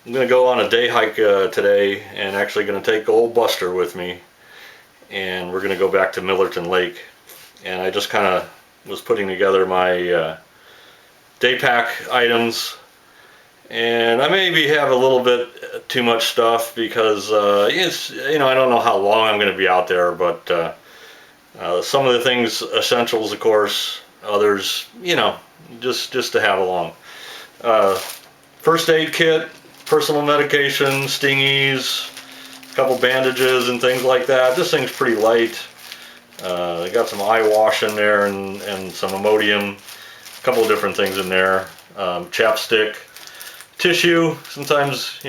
I'm going to go on a day hike today, and actually going to take old Buster with me, and we're going to go back to Millerton Lake. And I just kind of was putting together my day pack items, and I maybe have a little bit too much stuff because it's, I don't know how long I'm going to be out there, but some of the things, essentials of course, others, just to have along. First aid kit, personal medication, stingies, a couple bandages and things like that. This thing's pretty light. I got some eye wash in there and some Imodium, a couple of different things in there. Chapstick, tissue, sometimes,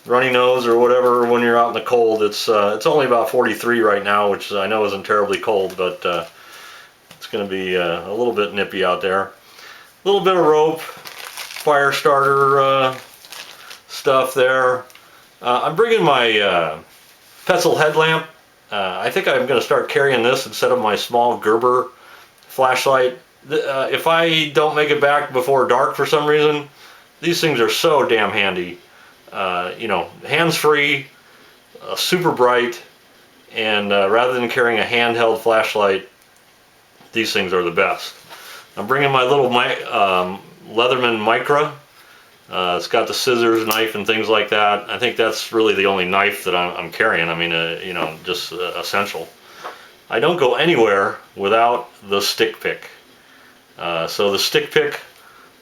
runny nose or whatever when you're out in the cold. It's only about 43 right now, which I know isn't terribly cold, but it's going to be a little bit nippy out there. A little bit of rope, fire starter stuff there. I'm bringing my Petzl headlamp. I think I'm going to start carrying this instead of my small Gerber flashlight. If I don't make it back before dark for some reason, these things are so damn handy. Hands-free, super bright, and rather than carrying a handheld flashlight, these things are the best. I'm bringing my little Leatherman Micra. It's got the scissors, knife, and things like that. I think that's really the only knife that I'm carrying. I mean, just essential. I don't go anywhere without the stick pick. So the stick pick,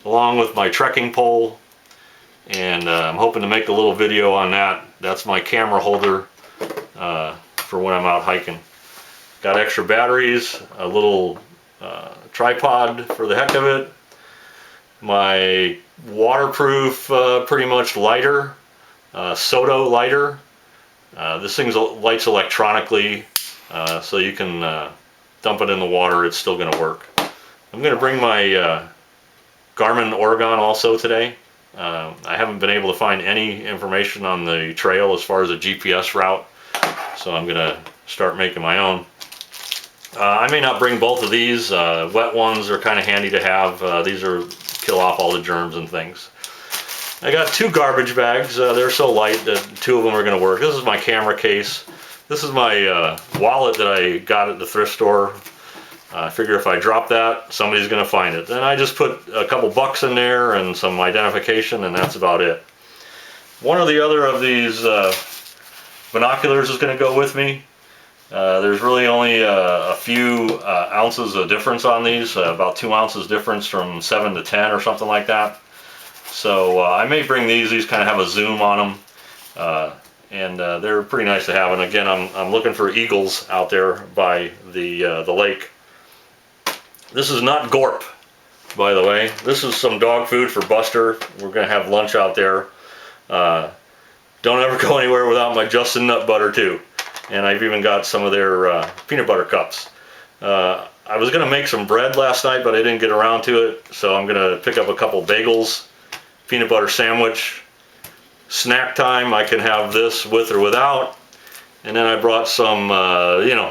along with my trekking pole, and I'm hoping to make a little video on that. That's my camera holder for when I'm out hiking. Got extra batteries, a little tripod for the heck of it, my waterproof pretty much lighter, Soto lighter. This thing lights electronically, so you can dump it in the water, it's still going to work. I'm going to bring my Garmin Oregon also today. I haven't been able to find any information on the trail as far as a GPS route, so I'm going to start making my own. I may not bring both of these. Wet ones are kind of handy to have. These kill off all the germs and things. I got two garbage bags. They're so light that two of them are going to work. This is my camera case. This is my wallet that I got at the thrift store. I figure if I drop that, somebody's going to find it. Then I just put a couple bucks in there and some identification, and that's about it. One or the other of these binoculars is going to go with me. There's really only a few ounces of difference on these, about 2 ounces difference from 7 to 10 or something like that. So I may bring these. These kind of have a zoom on them, and they're pretty nice to have. And again, I'm looking for eagles out there by the lake. This is not Gorp, by the way. This is some dog food for Buster. We're going to have lunch out there. Don't ever go anywhere without my Justin Nut Butter too. And I've even got some of their peanut butter cups. I was going to make some bread last night, but I didn't get around to it. So I'm going to pick up a couple bagels, peanut butter sandwich. Snack time, I can have this with or without. And then I brought some,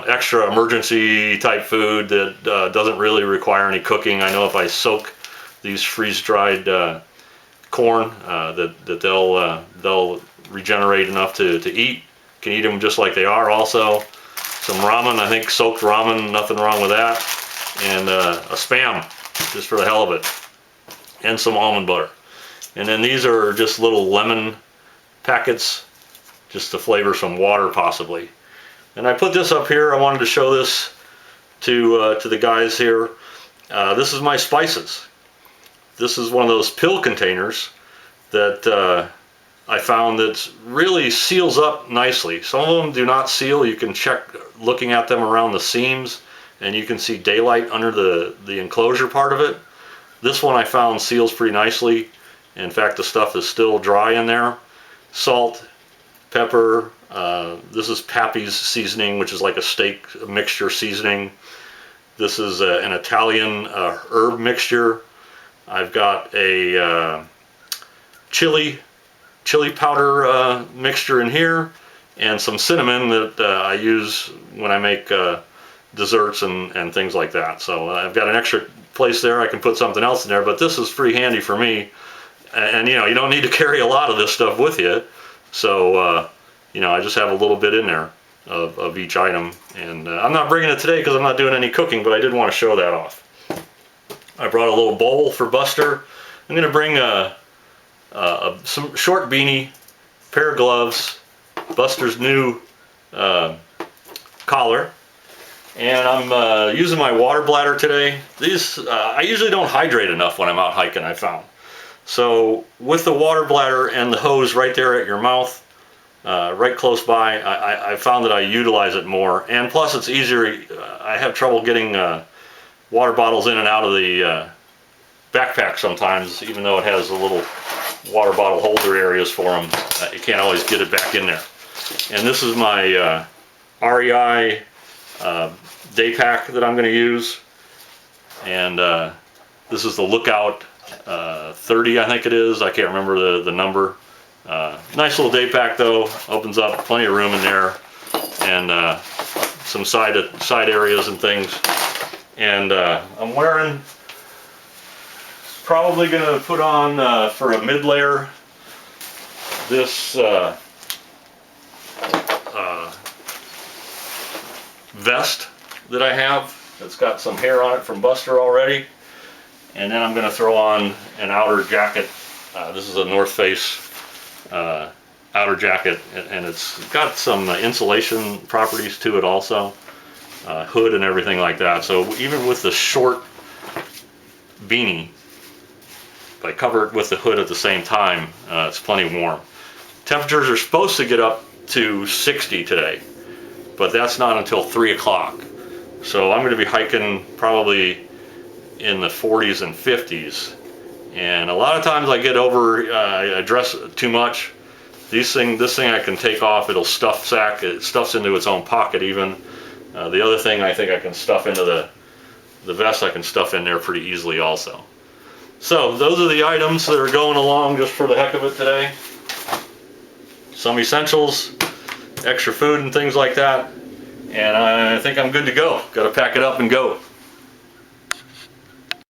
extra emergency type food that doesn't really require any cooking. I know if I soak these freeze-dried corn, that they'll regenerate enough to eat. Can eat them just like they are. Also, some ramen. I think soaked ramen, nothing wrong with that. And a Spam, just for the hell of it. And some almond butter. And then these are just little lemon packets, just to flavor some water possibly. And I put this up here. I wanted to show this to the guys here. This is my spices. This is one of those pill containers that I found that really seals up nicely. Some of them do not seal. You can check looking at them around the seams, and you can see daylight under the enclosure part of it. This one I found seals pretty nicely. In fact, the stuff is still dry in there. Salt, pepper, this is Pappy's seasoning, which is like a steak mixture seasoning. This is an Italian herb mixture. I've got a chili powder mixture in here, and some cinnamon that I use when I make desserts and things like that. So I've got an extra place there. I can put something else in there, but this is pretty handy for me. And you know, you don't need to carry a lot of this stuff with you. So, you know, I just have a little bit in there of each item. And I'm not bringing it today because I'm not doing any cooking, but I did want to show that off. I brought a little bowl for Buster. I'm going to bring some short beanie, pair of gloves, Buster's new collar, and I'm using my water bladder today. These I usually don't hydrate enough when I'm out hiking, I found. So with the water bladder and the hose right there at your mouth, right close by, I found that I utilize it more, and plus it's easier. I have trouble getting water bottles in and out of the backpack sometimes, even though it has a little water bottle holder areas for them. You can't always get it back in there. And this is my REI day pack that I'm going to use, and this is the Lookout 30, I think it is. I can't remember the number. Nice little day pack though, opens up, plenty of room in there, and some side areas and things. And I'm wearing, probably going to put on for a mid layer this vest that I have that's got some hair on it from Buster already, and then I'm going to throw on an outer jacket. This is a North Face outer jacket, and it's got some insulation properties to it also, hood and everything like that. So even with the short beanie, if I cover it with the hood at the same time, it's plenty warm. Temperatures are supposed to get up to 60 today, but that's not until 3 o'clock. So I'm going to be hiking probably in the 40s and 50s. And a lot of times I get over, I dress too much. This thing I can take off, it'll stuff sack, it stuffs into its own pocket even. The other thing I think I can stuff into the vest, I can stuff in there pretty easily also. So those are the items that are going along just for the heck of it today. Some essentials, extra food and things like that. And I think I'm good to go. Got to pack it up and go.